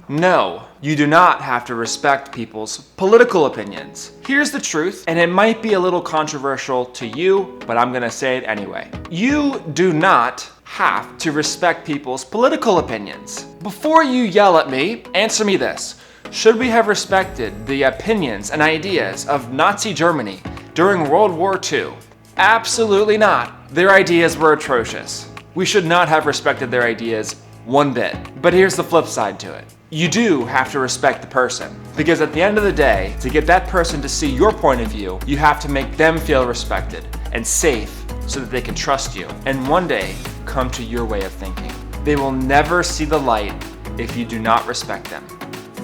No, you do not have to respect people's political opinions. Here's the truth, and it might be a little controversial to you, but I'm gonna say it anyway. You do not have to respect people's political opinions. Before you yell at me, answer me this. Should we have respected the opinions and ideas of Nazi Germany during World War II? Absolutely not. Their ideas were atrocious. We should not have respected their ideas one bit. But here's the flip side to it. You do have to respect the person, because at the end of the day, to get that person to see your point of view, you have to make them feel respected and safe so that they can trust you and one day come to your way of thinking. They will never see the light if you do not respect them.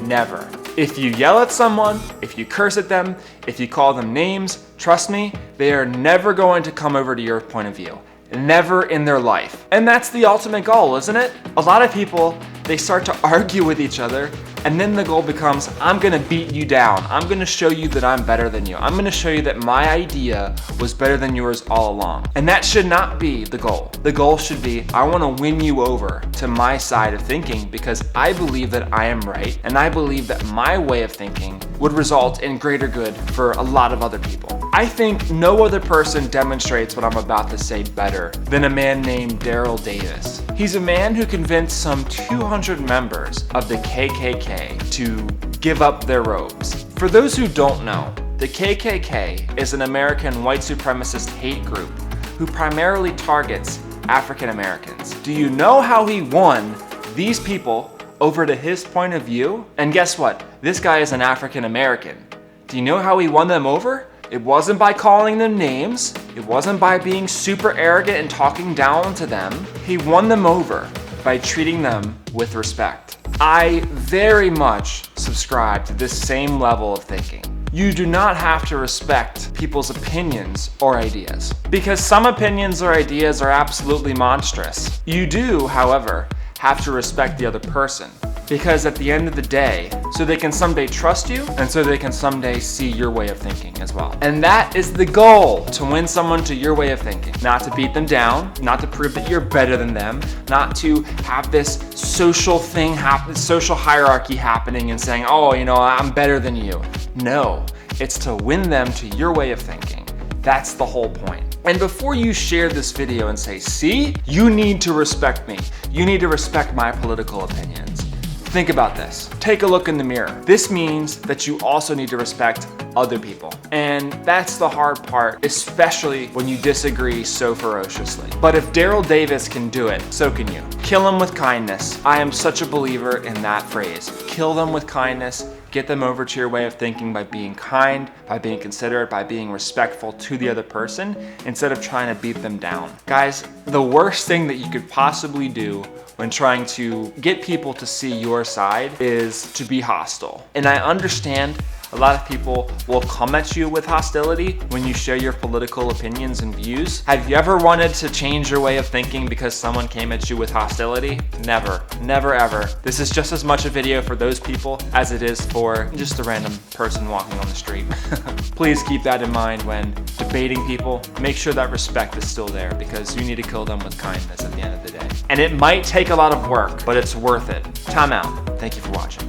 Never. If you yell at someone, if you curse at them, if you call them names, trust me, they are never going to come over to your point of view. Never in their life. And that's the ultimate goal, isn't it? A lot of people, they start to argue with each other, and then the goal becomes, I'm gonna beat you down. I'm gonna show you that I'm better than you. I'm gonna show you that my idea was better than yours all along. And that should not be the goal. The goal should be, I wanna win you over to my side of thinking because I believe that I am right, and I believe that my way of thinking would result in greater good for a lot of other people. I think no other person demonstrates what I'm about to say better than a man named Daryl Davis. He's a man who convinced some 200 members of the KKK to give up their robes. For those who don't know, the KKK is an American white supremacist hate group who primarily targets African Americans. Do you know how he won these people over to his point of view? And guess what? This guy is an African American. Do you know how he won them over? It wasn't by calling them names. It wasn't by being super arrogant and talking down to them. He won them over by treating them with respect. I very much subscribe to this same level of thinking. You do not have to respect people's opinions or ideas, because some opinions or ideas are absolutely monstrous. You do, however, have to respect the other person, because at the end of the day, so they can someday trust you and so they can someday see your way of thinking as well. And that is the goal, to win someone to your way of thinking. Not to beat them down, not to prove that you're better than them, not to have this social thing happen, social hierarchy happening and saying, oh, you know, I'm better than you. No, it's to win them to your way of thinking. That's the whole point. And before you share this video and say, see, you need to respect me. You need to respect my political opinions. Think about this. Take a look in the mirror. This means that you also need to respect other people. And that's the hard part, especially when you disagree so ferociously. But if Daryl Davis can do it, so can you. Kill them with kindness. I am such a believer in that phrase. Kill them with kindness. Get them over to your way of thinking by being kind, by being considerate, by being respectful to the other person, instead of trying to beat them down. Guys, the worst thing that you could possibly do when trying to get people to see your side is to be hostile. And I understand a lot of people will come at you with hostility when you share your political opinions and views. Have you ever wanted to change your way of thinking because someone came at you with hostility? Never, never ever. This is just as much a video for those people as it is for just a random person walking on the street. Please keep that in mind when debating people. Make sure that respect is still there, because you need to kill them with kindness at the end of the day. And it might take a lot of work, but it's worth it. Time out. Thank you for watching.